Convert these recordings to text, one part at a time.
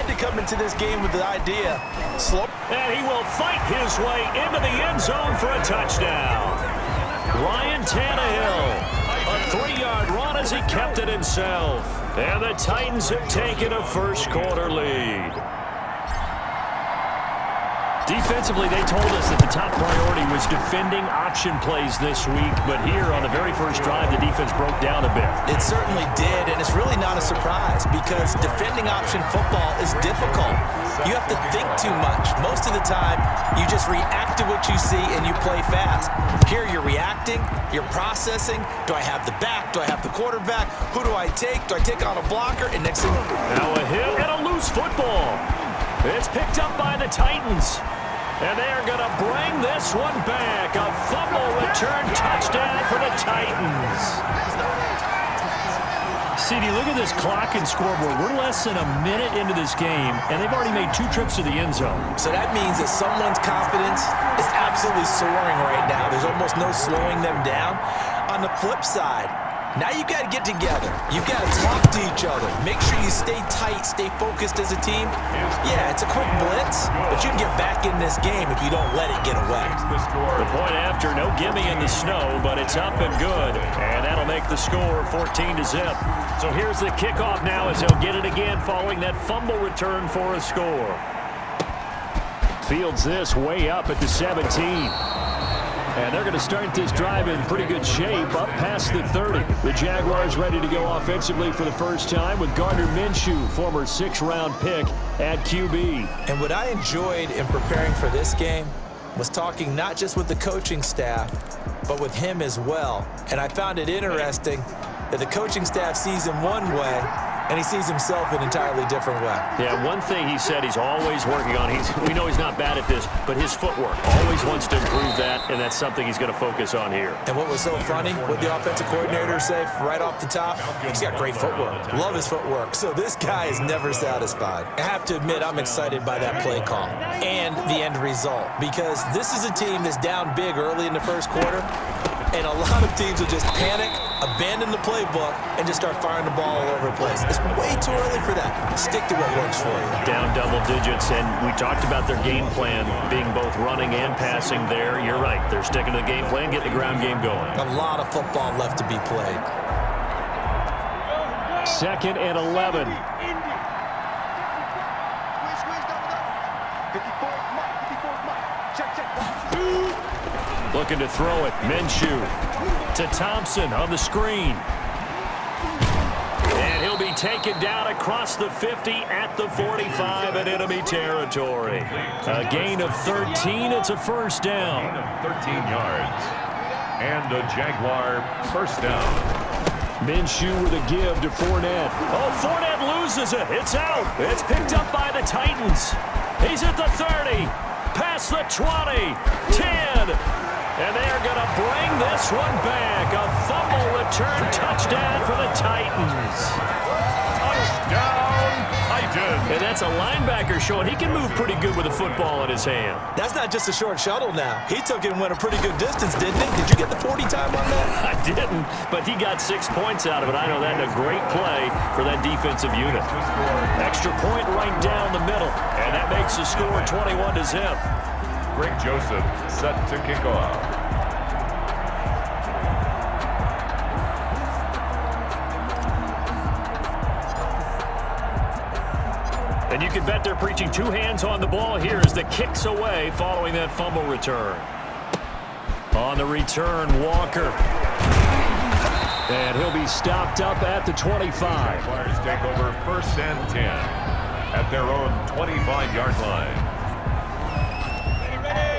had to come into this game with the idea. Slow. And he will fight his way into the end zone for a touchdown. Ryan Tannehill, a 3-yard run as he kept it himself. And the Titans have taken a first-quarter lead. Defensively, they told us that the top priority was defending option plays this week, but here on the very first drive, the defense broke down a bit. It certainly did, and it's really not a surprise because defending option football is difficult. You have to think too much. Most of the time, you just react to what you see and you play fast. Here, you're reacting, you're processing. Do I have the back? Do I have the quarterback? Who do I take? Do I take on a blocker? And next thing... Now a hit and a loose football. It's picked up by the Titans. And they are going to bring this one back. A fumble return touchdown for the Titans. CD, look at this clock and scoreboard. We're less than a minute into this game, and they've already made 2 trips to the end zone. So that means that someone's confidence is absolutely soaring right now. There's almost no slowing them down. On the flip side, now you got to get together. You've got to talk to each other. Make sure you stay tight, stay focused as a team. Yeah, it's a quick blitz, but you can get back in this game if you don't let it get away. The point after, no gimme in the snow, but it's up and good. And that'll make the score 14-0. So here's the kickoff now as they'll get it again following that fumble return for a score. Fields this way up at the 17. And they're going to start this drive in pretty good shape up past the 30. The Jaguars ready to go offensively for the first time with Gardner Minshew, former 6th-round pick at QB. And what I enjoyed in preparing for this game was talking not just with the coaching staff, but with him as well. And I found it interesting that the coaching staff sees him one way, and he sees himself an entirely different way. Yeah, one thing he said he's always working on, we know he's not bad at this, but his footwork, always wants to improve that, and that's something he's going to focus on here. And what was so funny, what the offensive coordinator said right off the top, he's got great footwork. Love his footwork. So this guy is never satisfied. I have to admit, I'm excited by that play call and the end result, because this is a team that's down big early in the first quarter, and a lot of teams will just panic, abandon the playbook, and just start firing the ball all over the place. It's way too early for that. Stick to what works for you. Down double digits, and we talked about their game plan being both running and passing there. You're right. They're sticking to the game plan, getting the ground game going. A lot of football left to be played. 2nd and 11. Looking to throw it. Minshew to Thompson on the screen. And he'll be taken down across the 50 at the 45 in enemy territory. A gain of 13. It's a first down. 13 yards. And a Jaguar first down. Minshew with a give to Fournette. Oh, Fournette loses it. It's out. It's picked up by the Titans. He's at the 30. Past the 20. 10. And they are going to bring this one back. A fumble return touchdown for the Titans. Touchdown, Titans. And that's a linebacker showing he can move pretty good with a football in his hand. That's not just a short shuttle now. He took it and went a pretty good distance, didn't he? Did you get the 40 time on that? I didn't, but he got 6 points out of it. I know that, a great play for that defensive unit. Extra point right down the middle, and that makes the score 21-0. Greg Joseph set to kick off. And you can bet they're preaching 2 hands on the ball here as the kick's away following that fumble return. On the return, Walker. And he'll be stopped up at the 25. Jaguars take over 1st and 10 at their own 25-yard line.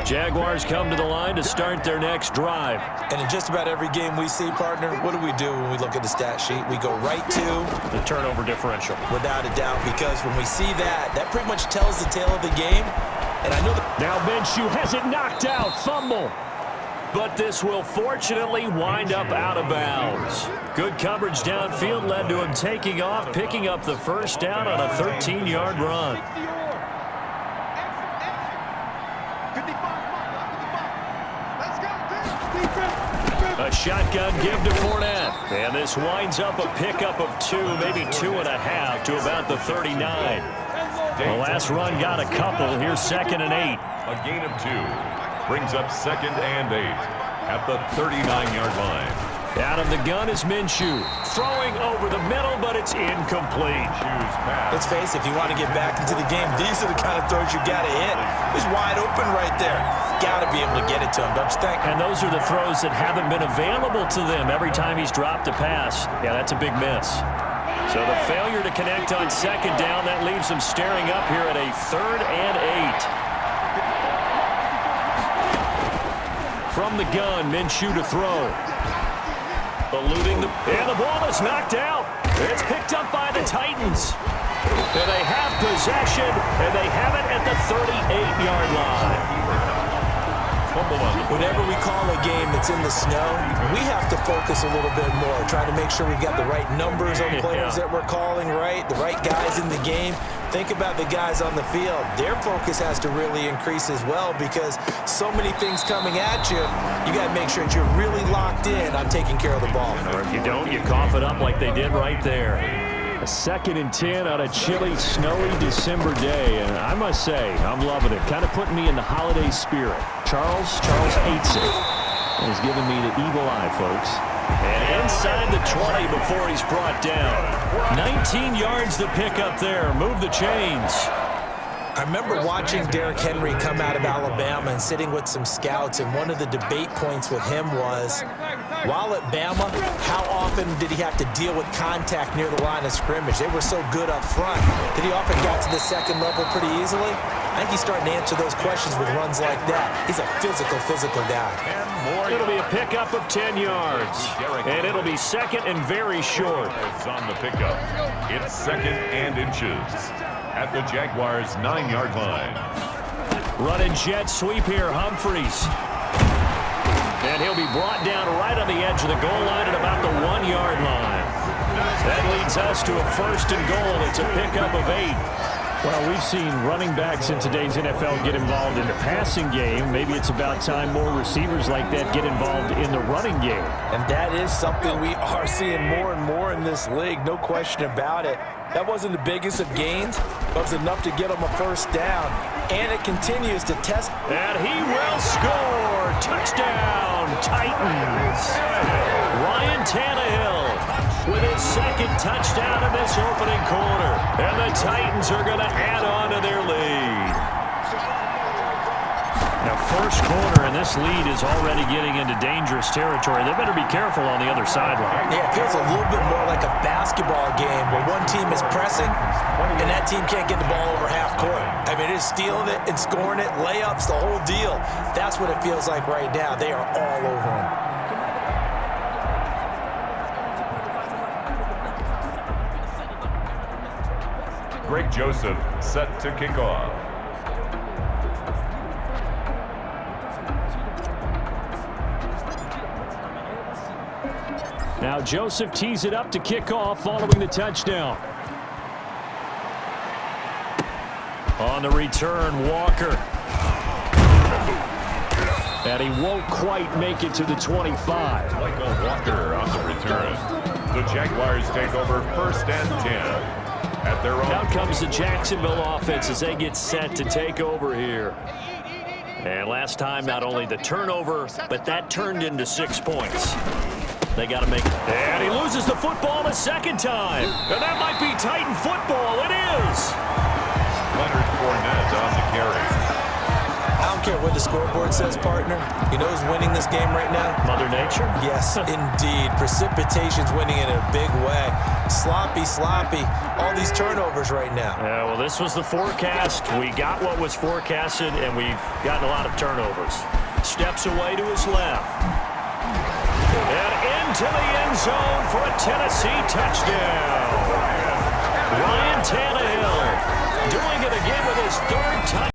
Jaguars come to the line to start their next drive. And in just about every game we see, partner, what do we do when we look at the stat sheet? We go right to the turnover differential. Without a doubt, because when we see that, that pretty much tells the tale of the game. And I know that now Minshew has it knocked out. Fumble. But this will fortunately wind up out of bounds. Good coverage downfield led to him taking off, picking up the first down on a 13-yard run. A shotgun give to Fournette. And this winds up a pickup of 2, maybe 2.5 to about the 39. Day The last run got a couple. Here's 2nd and 8. A gain of 2 brings up 2nd and 8 at the 39-yard line. Out of the gun is Minshew. Throwing over the middle, but it's incomplete. Let's face it, if you want to get back into the game, these are the kind of throws you got to hit. He's wide open right there. Got to be able to get it to him, don't you think? And those are the throws that haven't been available to them every time he's dropped a pass. Yeah, that's a big miss. So the failure to connect on 2nd down, that leaves them staring up here at a 3rd and 8. From the gun, Minshew to throw. Eluding and the ball is knocked out. It's picked up by the Titans. And they have possession, and they have it at the 38-yard line. Whenever we call a game that's in the snow, we have to focus a little bit more, trying to make sure we've got the right numbers on players that we're calling right, the right guys in the game. Think about the guys on the field. Their focus has to really increase as well because so many things coming at you, you got to make sure that you're really locked in on taking care of the ball. Or if you don't, you cough it up like they did right there. A 2nd and 10 on a chilly, snowy December day, and I must say, I'm loving it. Kind of putting me in the holiday spirit. Charles hates it. And he's giving me the evil eye, folks. And inside the 20 before he's brought down. 19 yards to pick up there. Move the chains. I remember watching Derrick Henry come out of Alabama and sitting with some scouts, and one of the debate points with him was, while at Bama, how often did he have to deal with contact near the line of scrimmage? They were so good up front that he often got to the 2nd level pretty easily. I think he's starting to answer those questions with runs like that. He's a physical guy. It'll be a pickup of 10 yards, and it'll be 2nd and very short. On the pickup, it's 2nd and inches at the Jaguars' 9-yard line. Running jet sweep here, Humphries. And he'll be brought down right on the edge of the goal line at about the 1-yard line. That leads us to a 1st and goal. It's a pickup of 8. Well, we've seen running backs in today's NFL get involved in the passing game. Maybe it's about time more receivers like that get involved in the running game. And that is something we are seeing more and more in this league, no question about it. That wasn't the biggest of gains, but it was enough to get him a 1st down. And it continues to test. And he will score. Touchdown, Titans. Ryan Tannehill with his 2nd touchdown in this opening quarter. And the Titans are going to add on to their lead. Now, 1st quarter, and this lead is already getting into dangerous territory. They better be careful on the other sideline. Yeah, it feels a little bit more like a basketball game where one team is pressing and that team can't get the ball over half court. I mean, it's stealing it and scoring it, layups, the whole deal. That's what it feels like right now. They are all over them. Greg Joseph set to kick off. Now Joseph tees it up to kick off following the touchdown. On the return, Walker. And he won't quite make it to the 25. Michael Walker on the return. The Jaguars take over 1st and 10 at their own. Out comes the Jacksonville offense as they get set to take over here. And last time, not only the turnover, but that turned into 6 points. They got to make it. And he loses the football the 2nd time. And that might be Titan football. It is. Leonard Fournette on the carry. I don't care what the scoreboard says, partner. You know who's winning this game right now? Mother Nature? Yes, indeed. Precipitation's winning in a big way. Sloppy. All these turnovers right now. Yeah, well, this was the forecast. We got what was forecasted, and we've gotten a lot of turnovers. Steps away to his left. And into the end zone for a Tennessee touchdown. Ryan Tannehill doing it again with his 3rd touchdown.